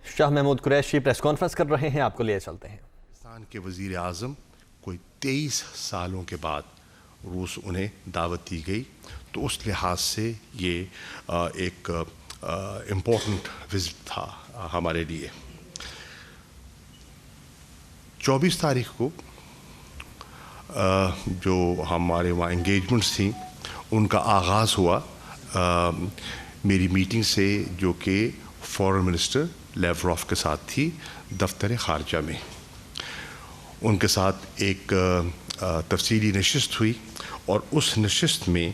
Shah Mahmood Qureshi press conference کر رہے ہیں، آپ کو لیے چلتے ہیں۔ پاکستان کے وزیر اعظم کوئی 23 سالوں کے بعد روس انہیں دعوت دی گئی، تو اس لحاظ سے یہ ایک امپورٹنٹ وزٹ تھا ہمارے لیے۔ 24 تاریخ کو جو ہمارے وہاں انگیجمنٹس تھیں ان کا آغاز ہوا میری میٹنگ سے، جو کہ فورن منسٹر لیوروف کے ساتھ تھی دفتر خارجہ میں۔ ان کے ساتھ ایک تفصیلی نشست ہوئی، اور اس نشست میں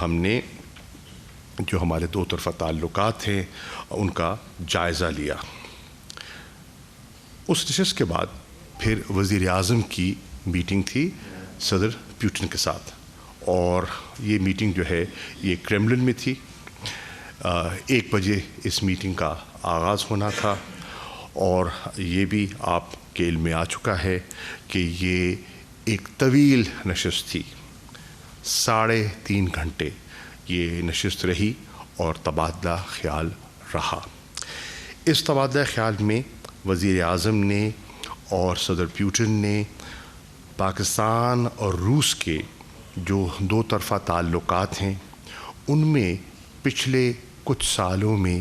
ہم نے جو ہمارے دو طرفہ تعلقات ہیں ان کا جائزہ لیا۔ اس نشست کے بعد پھر وزیر اعظم کی میٹنگ تھی صدر پیوٹن کے ساتھ، اور یہ میٹنگ جو ہے یہ کریملن میں تھی۔ 1 بجے اس میٹنگ کا آغاز ہونا تھا، اور یہ بھی آپ کے علم میں آ چکا ہے کہ یہ ایک طویل نشست تھی۔ 3.5 گھنٹے یہ نشست رہی اور تبادلہ خیال رہا۔ اس تبادلہ خیال میں وزیر اعظم نے اور صدر پیوٹن نے پاکستان اور روس کے جو دو طرفہ تعلقات ہیں ان میں پچھلے کچھ سالوں میں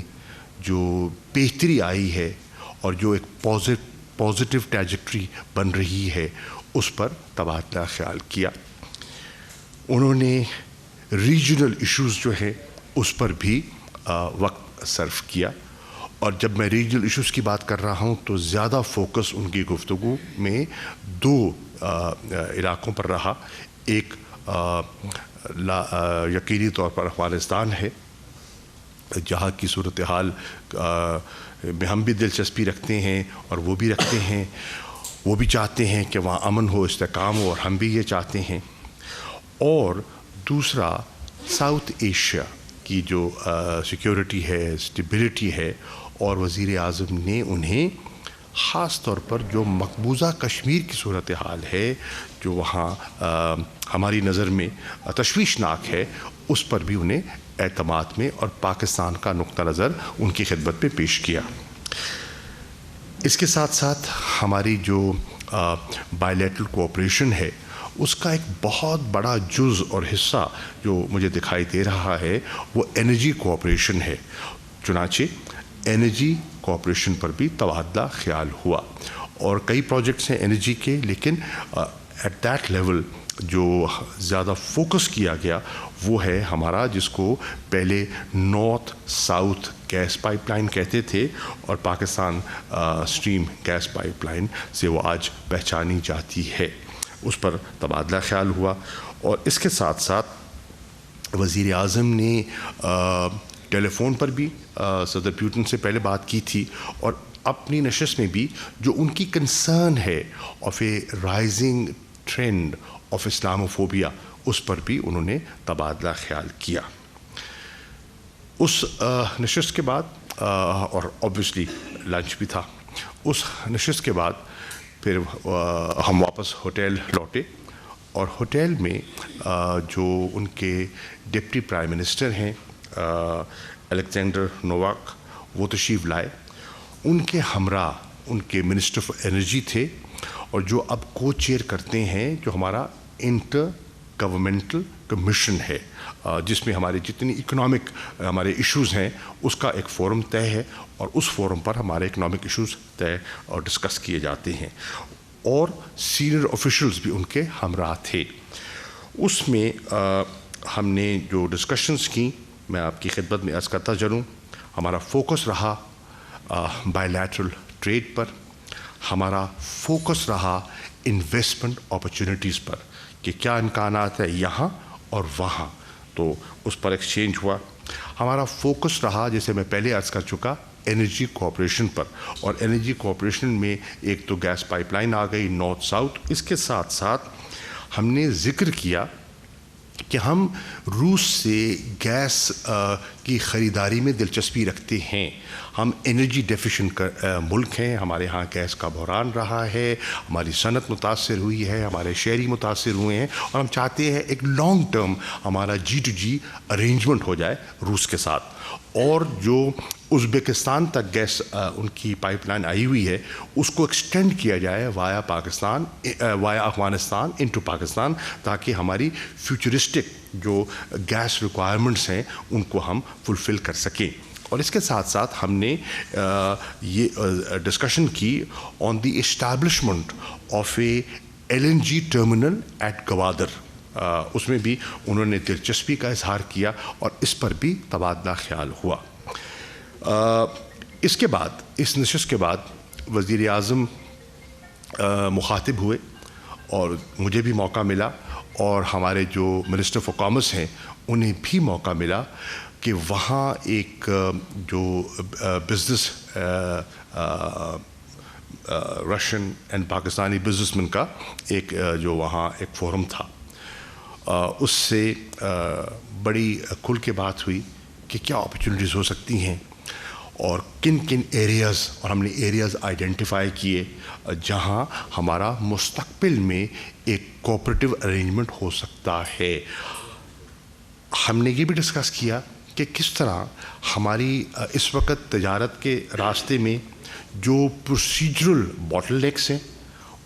جو بہتری آئی ہے اور جو ایک پازیٹیو ٹریجیکٹری بن رہی ہے اس پر تبادلہ خیال کیا۔ انہوں نے ریجنل ایشوز جو ہیں اس پر بھی وقت صرف کیا، اور جب میں ریجنل ایشوز کی بات کر رہا ہوں تو زیادہ فوکس ان کی گفتگو میں 2 علاقوں پر رہا۔ ایک یقینی طور پر افغانستان ہے، جہاں کی صورتحال میں ہم بھی دلچسپی رکھتے ہیں اور وہ بھی رکھتے ہیں، وہ بھی چاہتے ہیں کہ وہاں امن ہو، استحکام ہو، اور ہم بھی یہ چاہتے ہیں۔ اور دوسرا ساؤتھ ایشیا کی جو سیکیورٹی ہے، اسٹیبلٹی ہے، اور وزیر اعظم نے انہیں خاص طور پر جو مقبوضہ کشمیر کی صورتحال ہے جو وہاں ہماری نظر میں تشویشناک ہے، اس پر بھی انہیں اعتماد میں اور پاکستان کا نقطہ نظر ان کی خدمت میں پیش کیا۔ اس کے ساتھ ساتھ ہماری جو بائی لیٹرل کوآپریشن ہے اس کا ایک بہت بڑا جز اور حصہ جو مجھے دکھائی دے رہا ہے وہ انرجی کوآپریشن ہے۔ چنانچہ انرجی کوآپریشن پر بھی تبادلہ خیال ہوا، اور کئی پروجیکٹس ہیں انرجی کے، لیکن ایٹ دیٹ لیول جو زیادہ فوکس کیا گیا وہ ہے ہمارا، جس کو پہلے north south gas pipeline کہتے تھے، اور Pakistan stream gas pipeline سے وہ آج پہچانی جاتی ہے۔ اس پر تبادلہ خیال ہوا، اور اس کے ساتھ ساتھ وزیر اعظم نے ٹیلی فون پر بھی صدر پیوٹن سے پہلے بات کی تھی، اور اپنی نشست میں بھی جو ان کی کنسرن ہے of a rising trend of Islamophobia, اس پر بھی انہوں نے تبادلہ خیال کیا۔ اس نشست کے بعد اور آبویسلی لنچ بھی تھا، اس نشست کے بعد پھر ہم واپس ہوٹل لوٹے، اور ہوٹل میں جو ان کے ڈپٹی پرائم منسٹر ہیں الیگزینڈر نوواک، وہ تشریف لائے۔ ان کے ہمراہ ان کے منسٹر آف انرجی تھے، اور جو اب کو چیئر کرتے ہیں جو ہمارا انٹر گورنمنٹل کمیشن ہے، جس میں ہمارے جتنی اکنامک ہمارے ایشوز ہیں اس کا ایک فورم طے ہے، اور اس فورم پر ہمارے اکنامک ایشوز طے اور ڈسکس کیے جاتے ہیں، اور سینئر آفیشلز بھی ان کے ہمراہ تھے۔ اس میں ہم نے جو ڈسکشنز کی میں آپ کی خدمت میں عرض کرتا چلوں۔ ہمارا فوکس رہا بائی لیٹرل ٹریڈ پر، ہمارا فوکس رہا انویسٹمنٹ اپرچونیٹیز پر کہ کیا امکانات ہے یہاں اور وہاں، تو اس پر ایکسچینج ہوا۔ ہمارا فوکس رہا، جیسے میں پہلے عرض کر چکا، انرجی کوآپریشن پر، اور انرجی کوآپریشن میں ایک تو گیس پائپ لائن آ گئی نارتھ ساؤتھ۔ اس کے ساتھ ساتھ ہم نے ذکر کیا کہ ہم روس سے گیس کی خریداری میں دلچسپی رکھتے ہیں. ہم انرجی ڈیفیشینٹ ملک ہیں, ہمارے ہاں گیس کا بحران رہا ہے, ہماری صنعت متاثر ہوئی ہے, ہمارے شہری متاثر ہوئے ہیں, اور ہم چاہتے ہیں ایک لانگ ٹرم ہمارا G2G ارینجمنٹ ہو جائے روس کے ساتھ. اور جو ازبکستان تک گیس ان کی پائپ لائن آئی ہوئی ہے اس کو ایکسٹینڈ کیا جائے وایا پاکستان, وایا افغانستان انٹو پاکستان, تاکہ ہماری فیوچرسٹک جو گیس ریکوائرمنٹس ہیں ان کو ہم فلفل کر سکیں. اور اس کے ساتھ ساتھ ہم نے یہ ڈسکشن کی on the establishment of a LNG terminal at Gwadar. اس میں بھی انہوں نے دلچسپی کا اظہار کیا اور اس پر بھی تبادلہ خیال ہوا. اس کے بعد, اس نشست کے بعد وزیر اعظم مخاطب ہوئے اور مجھے بھی موقع ملا اور ہمارے جو منسٹر فار کامرس ہیں انہیں بھی موقع ملا کہ وہاں ایک جو business Russian and Pakistani business man کا ایک جو وہاں ایک فورم تھا, اس سے بڑی کھل کے بات ہوئی کہ کیا اپرچونیٹیز ہو سکتی ہیں اور کن کن ایریاز, اور ہم نے ایریاز آئیڈینٹیفائی کیے جہاں ہمارا مستقبل میں ایک کوآپریٹو ارینجمنٹ ہو سکتا ہے. ہم نے یہ بھی ڈسکس کیا کہ کس طرح ہماری اس وقت تجارت کے راستے میں جو پروسیجرل باٹل نیکس ہیں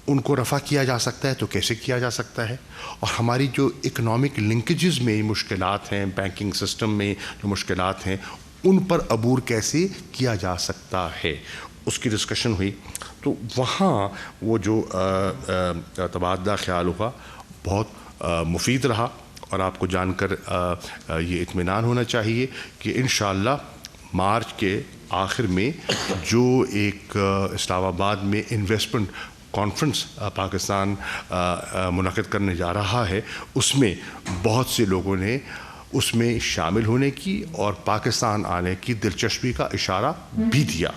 ان کو رفع کیا جا سکتا ہے تو کیسے کیا جا سکتا ہے, اور ہماری جو اکنامک لنکیجز میں مشکلات ہیں, بینکنگ سسٹم میں جو مشکلات ہیں, ان پر عبور کیسے کیا جا سکتا ہے, اس کی ڈسکشن ہوئی. تو وہاں وہ جو تبادلہ خیال ہوا بہت مفید رہا, اور آپ کو جان کر یہ اطمینان ہونا چاہیے کہ انشاءاللہ مارچ کے آخر میں جو ایک اسلام آباد میں انویسٹمنٹ کانفرنس پاکستان منعقد کرنے جا رہا ہے, اس میں بہت سے لوگوں نے اس میں شامل ہونے کی اور پاکستان آنے کی دلچسپی کا اشارہ بھی دیا.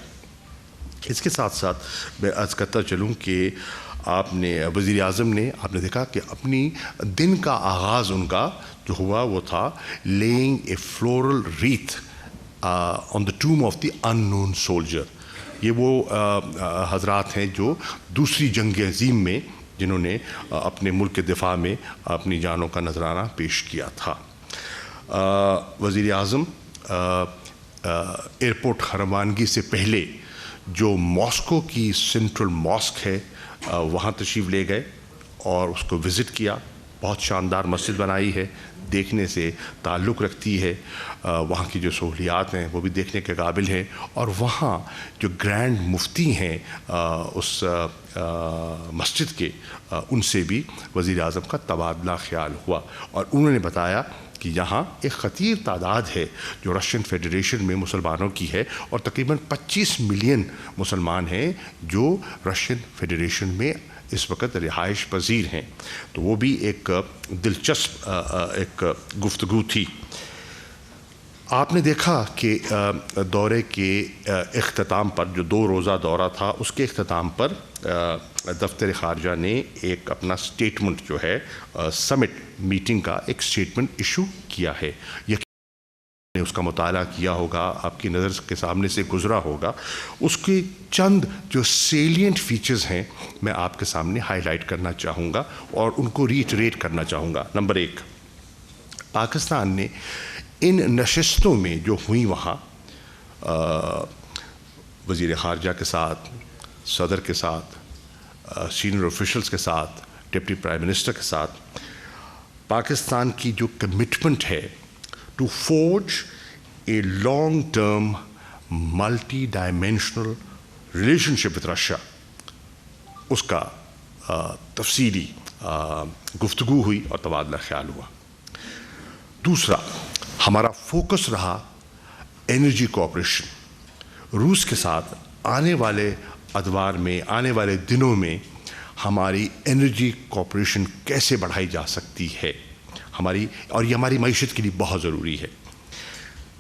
اس کے ساتھ ساتھ میں عرض کرتا چلوں کہ آپ نے وزیر اعظم نے, آپ نے دیکھا کہ اپنی دن کا آغاز ان کا جو ہوا وہ تھا laying a floral wreath on the tomb of the unknown soldier. یہ وہ حضرات ہیں جو دوسری جنگ عظیم میں جنہوں نے اپنے ملک کے دفاع میں اپنی جانوں کا نذرانہ پیش کیا تھا. وزیر اعظم ایئرپورٹ روانگی سے پہلے جو ماسکو کی سینٹرل ماسک ہے وہاں تشریف لے گئے اور اس کو وزٹ کیا. بہت شاندار مسجد بنائی ہے, دیکھنے سے تعلق رکھتی ہے, وہاں کی جو سہولیات ہیں وہ بھی دیکھنے کے قابل ہیں, اور وہاں جو گرینڈ مفتی ہیں اس مسجد کے, ان سے بھی وزیر اعظم کا تبادلہ خیال ہوا, اور انہوں نے بتایا کہ یہاں ایک خطیر تعداد ہے جو رشین فیڈریشن میں مسلمانوں کی ہے, اور تقریباً 25 ملین مسلمان ہیں جو رشین فیڈریشن میں اس وقت رہائش پذیر ہیں. تو وہ بھی ایک دلچسپ ایک گفتگو تھی. آپ نے دیکھا کہ دورے کے اختتام پر, جو 2 روزہ دورہ تھا, اس کے اختتام پر دفتر خارجہ نے ایک اپنا سٹیٹمنٹ جو ہے سمٹ میٹنگ کا ایک سٹیٹمنٹ ایشو کیا ہے. نے اس کا مطالعہ کیا ہوگا, آپ کی نظر کے سامنے سے گزرا ہوگا. اس کے چند جو سیلینٹ فیچرز ہیں میں آپ کے سامنے ہائی لائٹ کرنا چاہوں گا اور ان کو ریٹریٹ کرنا چاہوں گا. نمبر 1, پاکستان نے ان نشستوں میں جو ہوئیں وہاں وزیر خارجہ کے ساتھ, صدر کے ساتھ, سینئر آفیشلز کے ساتھ, ڈپٹی پرائم منسٹر کے ساتھ, پاکستان کی جو کمٹمنٹ ہے to forge a long-term multi-dimensional relationship with Russia, اس کا تفصیلی گفتگو ہوئی اور تبادلہ خیال ہوا. دوسرا, ہمارا فوکس رہا انرجی کوآپریشن. روس کے ساتھ آنے والے ادوار میں, آنے والے دنوں میں ہماری انرجی کوآپریشن کیسے بڑھائی جا سکتی ہے ہماری, اور یہ ہماری معیشت کے لیے بہت ضروری ہے.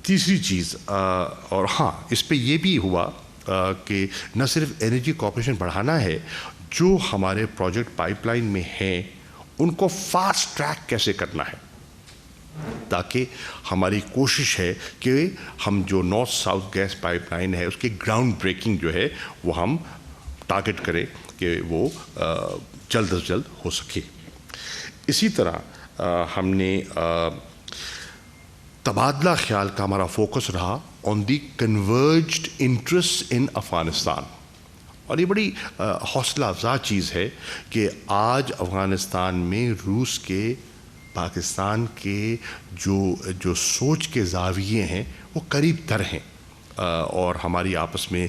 تیسری چیز, اور ہاں اس پہ یہ بھی ہوا کہ نہ صرف انرجی کوآپریشن بڑھانا ہے, جو ہمارے پروجیکٹ پائپ لائن میں ہیں ان کو فاسٹ ٹریک کیسے کرنا ہے. تاکہ ہماری کوشش ہے کہ ہم جو north south gas pipeline ہے اس کے گراؤنڈ بریکنگ جو ہے وہ ہم ٹارگٹ کریں کہ وہ جلد از جلد ہو سکے. اسی طرح ہم نے تبادلہ خیال کا ہمارا فوکس رہا آن دی کنورجڈ انٹرسٹ ان افغانستان. اور یہ بڑی حوصلہ افزا چیز ہے کہ آج افغانستان میں روس کے پاکستان کے جو سوچ کے زاویے ہیں وہ قریب تر ہیں، اور ہماری آپس میں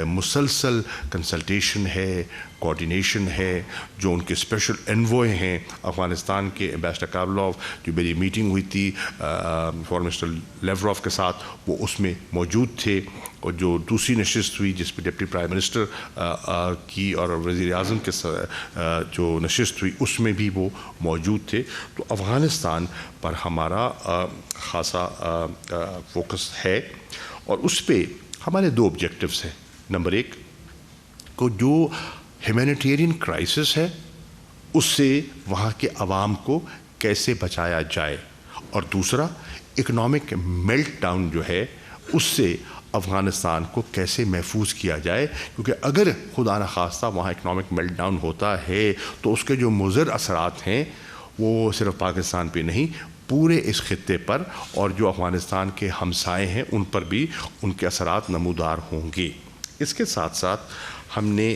مسلسل کنسلٹیشن ہے، کوارڈینیشن ہے. جو ان کے اسپیشل انوائے ہیں افغانستان کے ایمبیسڈر کارلوف، جو میری میٹنگ ہوئی تھی فارن منسٹر لیوروف کے ساتھ، وہ اس میں موجود تھے. اور جو دوسری نشست ہوئی جس پہ ڈپٹی پرائم منسٹر کی اور وزیر اعظم کے جو نشست ہوئی اس میں بھی وہ موجود تھے. تو افغانستان پر ہمارا خاصا فوکس ہے، اور اس پہ ہمارے 2 آبجیکٹیوز ہیں. نمبر 1 کو جو ہیومینیٹیرین کرائسس ہے اس سے وہاں کے عوام کو کیسے بچایا جائے، اور دوسرا اکنامک میلٹ ڈاؤن جو ہے اس سے افغانستان کو کیسے محفوظ کیا جائے. کیونکہ اگر خدا نخواستہ وہاں اکنامک میلٹ ڈاؤن ہوتا ہے تو اس کے جو مضر اثرات ہیں وہ صرف پاکستان پہ نہیں، پورے اس خطے پر اور جو افغانستان کے ہمسائے ہیں ان پر بھی ان کے اثرات نمودار ہوں گے. اس کے ساتھ ساتھ ہم نے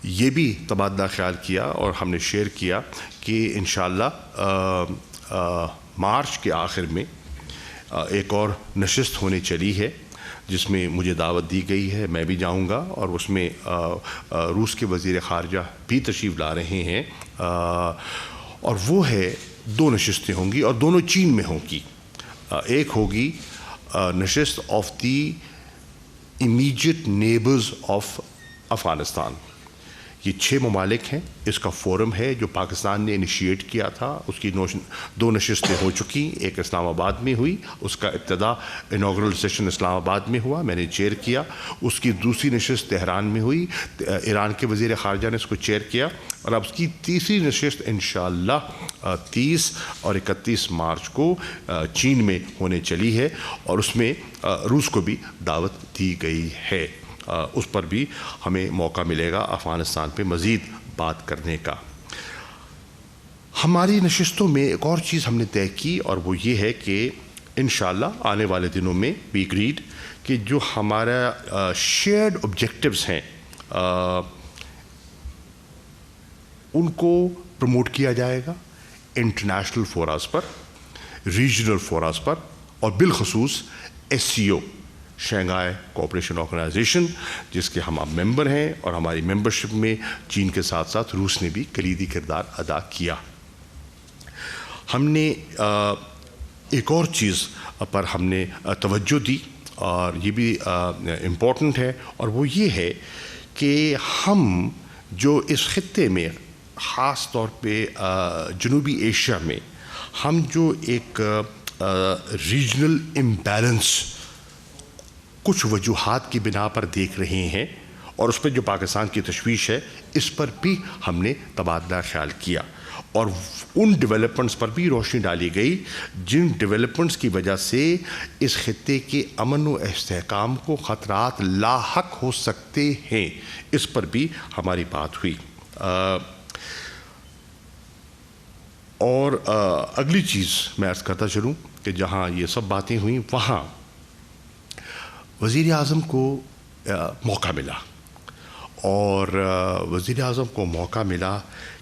یہ بھی تبادلہ خیال کیا اور ہم نے شیئر کیا کہ انشاءاللہ مارچ کے آخر میں ایک اور نشست ہونے چلی ہے جس میں مجھے دعوت دی گئی ہے. میں بھی جاؤں گا، اور اس میں روس کے وزیر خارجہ بھی تشریف لا رہے ہیں، اور وہ ہے 2 نشستیں ہوں گی اور دونوں چین میں ہوں گی. ایک ہوگی نشست of the immediate neighbours of Afghanistan. یہ 6 ممالک ہیں، اس کا فورم ہے جو پاکستان نے انیشیٹ کیا تھا. اس کی 2 نشستیں ہو چکی، ایک اسلام آباد میں ہوئی، اس کا ابتدا انوگرل سیشن اسلام آباد میں ہوا، میں نے چیئر کیا. اس کی دوسری نشست تہران میں ہوئی، ایران کے وزیر خارجہ نے اس کو چیئر کیا. اور اب اس کی تیسری نشست انشاءاللہ 30 اور 31 مارچ کو چین میں ہونے چلی ہے، اور اس میں روس کو بھی دعوت دی گئی ہے. اس پر بھی ہمیں موقع ملے گا افغانستان پہ مزید بات کرنے کا. ہماری نشستوں میں ایک اور چیز ہم نے طے کی، اور وہ یہ ہے کہ انشاءاللہ آنے والے دنوں میں وی اگریڈ کہ جو ہمارا شیئرڈ آبجیکٹیوز ہیں ان کو پروموٹ کیا جائے گا انٹرنیشنل فوراز پر، ریجنل فوراز پر، اور بالخصوص SCO شنگھائی کوآپریشن آرگنائزیشن جس کے ہم اب ممبر ہیں، اور ہماری ممبرشپ میں چین کے ساتھ ساتھ روس نے بھی کلیدی کردار ادا کیا. ہم نے ایک اور چیز پر ہم نے توجہ دی، اور یہ بھی امپورٹنٹ ہے، اور وہ یہ ہے کہ ہم جو اس خطے میں خاص طور پہ جنوبی ایشیا میں ہم جو ایک ریجنل امبیلنس کچھ وجوہات کی بنا پر دیکھ رہے ہیں، اور اس پہ جو پاکستان کی تشویش ہے اس پر بھی ہم نے تبادلہ خیال کیا، اور ان ڈیولپمنٹس پر بھی روشنی ڈالی گئی جن ڈیولپمنٹس کی وجہ سے اس خطے کے امن و استحکام کو خطرات لاحق ہو سکتے ہیں. اس پر بھی ہماری بات ہوئی. اور اگلی چیز میں عرض کرتا چلوں کہ جہاں یہ سب باتیں ہوئیں وہاں وزیر اعظم کو موقع ملا، اور وزیر اعظم کو موقع ملا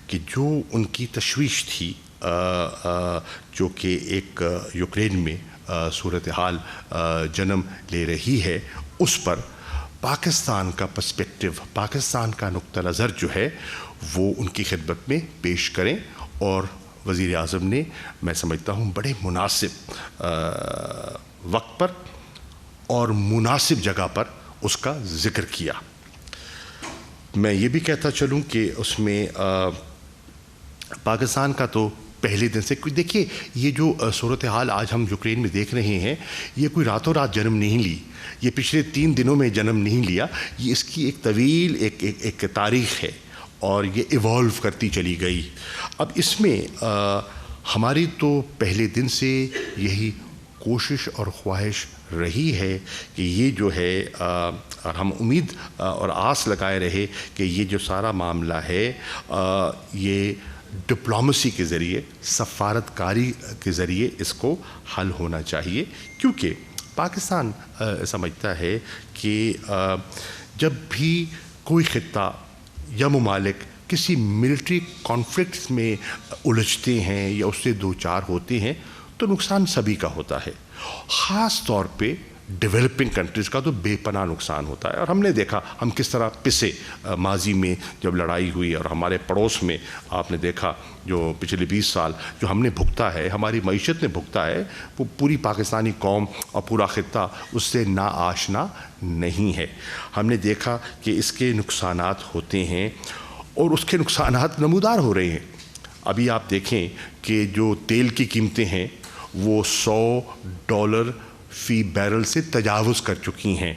کہ جو ان کی تشویش تھی جو کہ ایک یوکرین میں صورتحال جنم لے رہی ہے، اس پر پاکستان کا پرسپیکٹو، پاکستان کا نقطہ نظر جو ہے وہ ان کی خدمت میں پیش کریں. اور وزیر اعظم نے، میں سمجھتا ہوں، بڑے مناسب وقت پر اور مناسب جگہ پر اس کا ذکر کیا. میں یہ بھی کہتا چلوں کہ اس میں پاکستان کا تو پہلے دن سے، دیکھیے یہ جو صورتحال آج ہم یوکرین میں دیکھ رہے ہیں یہ کوئی راتوں رات جنم نہیں لی، یہ پچھلے 3 دنوں میں جنم نہیں لیا، یہ اس کی ایک طویل ایک تاریخ ہے. اور یہ ایوالو کرتی چلی گئی. اب اس میں ہماری تو پہلے دن سے یہی کوشش اور خواہش رہی ہے کہ یہ جو ہے اور ہم امید اور آس لگائے رہے کہ یہ جو سارا معاملہ ہے یہ ڈپلومیسی کے ذریعے, سفارتکاری کے ذریعے اس کو حل ہونا چاہیے, کیونکہ پاکستان سمجھتا ہے کہ جب بھی کوئی خطہ یا ممالک کسی ملٹری کانفلکٹس میں الجھتے ہیں یا اس سے دو چار ہوتے ہیں تو نقصان سبھی کا ہوتا ہے. خاص طور پہ ڈیولپنگ کنٹریز کا تو بے پناہ نقصان ہوتا ہے, اور ہم نے دیکھا ہم کس طرح پسے ماضی میں جب لڑائی ہوئی, اور ہمارے پڑوس میں آپ نے دیکھا جو پچھلے 20 سال جو ہم نے بھگتا ہے, ہماری معیشت نے بھگتا ہے, وہ پوری پاکستانی قوم اور پورا خطہ اس سے نا آشنا نہیں ہے. ہم نے دیکھا کہ اس کے نقصانات ہوتے ہیں اور اس کے نقصانات نمودار ہو رہے ہیں. ابھی آپ دیکھیں کہ جو تیل کی قیمتیں ہیں وہ $100 فی بیرل سے تجاوز کر چکی ہیں.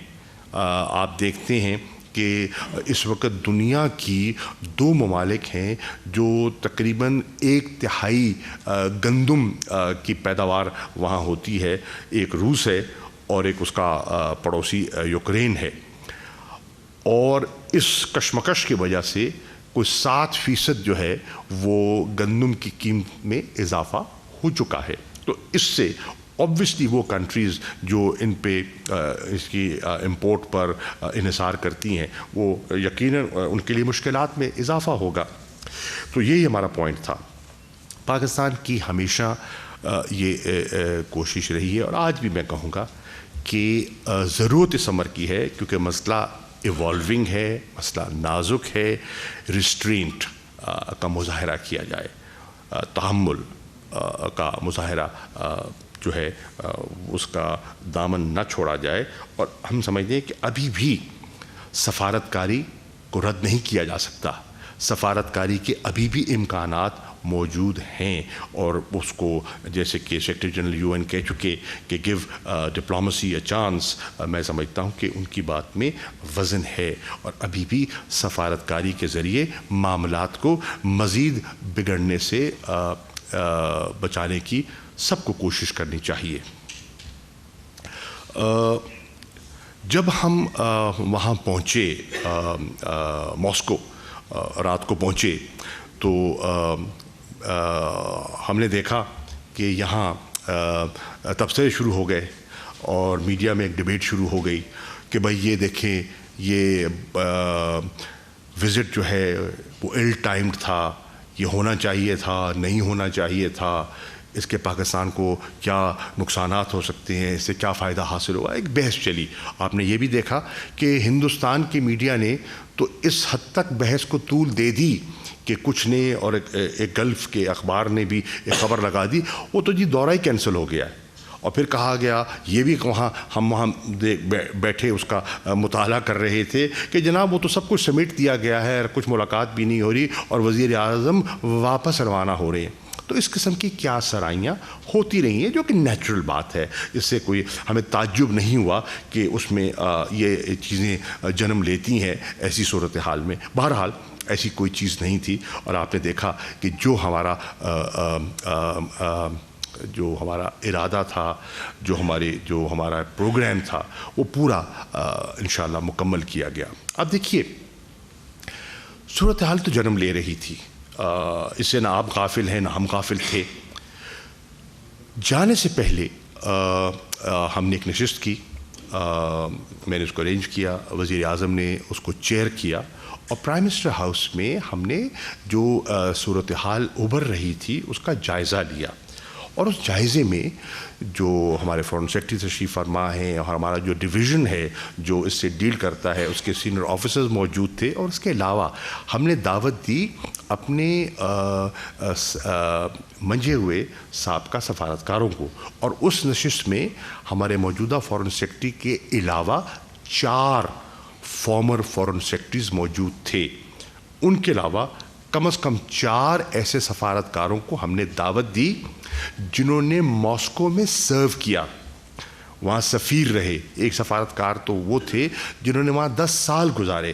آپ دیکھتے ہیں کہ اس وقت دنیا کی 2 ممالک ہیں جو تقریباً 1/3 گندم کی پیداوار وہاں ہوتی ہے, ایک روس ہے اور ایک اس کا پڑوسی یوکرین ہے, اور اس کشمکش کی وجہ سے کوئی 7% جو ہے وہ گندم کی قیمت میں اضافہ ہو چکا ہے. تو اس سے اوبویسلی وہ کنٹریز جو ان پہ اس کی امپورٹ پر انحصار کرتی ہیں وہ یقیناً ان کے لیے مشکلات میں اضافہ ہوگا. تو یہی ہمارا پوائنٹ تھا. پاکستان کی ہمیشہ یہ کوشش رہی ہے, اور آج بھی میں کہوں گا کہ ضرورت اس امر کی ہے, کیونکہ مسئلہ ایوالونگ ہے, مسئلہ نازک ہے, ریسٹرینٹ کا مظاہرہ کیا جائے, تحمل کا مظاہرہ جو ہے اس کا دامن نہ چھوڑا جائے. اور ہم سمجھتے ہیں کہ ابھی بھی سفارتکاری کو رد نہیں کیا جا سکتا. سفارتکاری کے ابھی بھی امکانات موجود ہیں, اور اس کو جیسے کہ سیکرٹری جنرل UN کہہ چکے کہ گیو ڈپلومیسی اے چانس, میں سمجھتا ہوں کہ ان کی بات میں وزن ہے, اور ابھی بھی سفارتکاری کے ذریعے معاملات کو مزید بگڑنے سے بچانے کی سب کو کوشش کرنی چاہیے. جب ہم وہاں پہنچے ماسکو, رات کو پہنچے, تو ہم نے دیکھا کہ یہاں تبصرے شروع ہو گئے اور میڈیا میں ایک ڈیبیٹ شروع ہو گئی کہ بھائی یہ دیکھیں یہ وزٹ جو ہے وہ ایل ٹائمڈ تھا, یہ ہونا چاہیے تھا, نہیں ہونا چاہیے تھا, اس کے پاکستان کو کیا نقصانات ہو سکتے ہیں, اس سے کیا فائدہ حاصل ہوا. ایک بحث چلی. آپ نے یہ بھی دیکھا کہ ہندوستان کی میڈیا نے تو اس حد تک بحث کو طول دے دی کہ کچھ نے, اور ایک گلف کے اخبار نے بھی ایک خبر لگا دی, وہ تو جی دورہ ہی کینسل ہو گیا ہے. اور پھر کہا گیا, یہ بھی ہم وہاں بیٹھے اس کا مطالعہ کر رہے تھے کہ جناب وہ تو سب کچھ سمیٹ دیا گیا ہے, کچھ ملاقات بھی نہیں ہو رہی, اور وزیر اعظم واپس روانہ ہو رہے ہیں. تو اس قسم کی کیا سرائیاں ہوتی رہی ہیں, جو کہ نیچرل بات ہے. اس سے کوئی ہمیں تعجب نہیں ہوا کہ اس میں یہ چیزیں جنم لیتی ہیں ایسی صورتحال میں. بہرحال ایسی کوئی چیز نہیں تھی, اور آپ نے دیکھا کہ جو ہمارا ارادہ تھا, جو ہمارا پروگرام تھا, وہ پورا انشاءاللہ مکمل کیا گیا. اب دیکھیے صورتحال تو جنم لے رہی تھی, اس سے نہ آپ غافل ہیں نہ ہم غافل تھے. جانے سے پہلے ہم نے ایک نشست کی, میں نے اس کو ارینج کیا, وزیر اعظم نے اس کو چیئر کیا, اور پرائم منسٹر ہاؤس میں ہم نے جو صورتحال ابھر رہی تھی اس کا جائزہ لیا. اور اس جائزے میں جو ہمارے فارن سیکرٹری تشریف فرما ہیں, اور ہمارا جو ڈویژن ہے جو اس سے ڈیل کرتا ہے, اس کے سینئر آفیسرز موجود تھے. اور اس کے علاوہ ہم نے دعوت دی اپنے منجھے ہوئے سابقہ سفارتکاروں کو, اور اس نشست میں ہمارے موجودہ فارن سیکرٹری کے علاوہ 4 فارمر فارن سیکرٹریز موجود تھے. ان کے علاوہ کم از کم 4 ایسے سفارتکاروں کو ہم نے دعوت دی جنہوں نے ماسکو میں سرو کیا, وہاں سفیر رہے. ایک سفارتکار تو وہ تھے جنہوں نے وہاں 10 سال گزارے,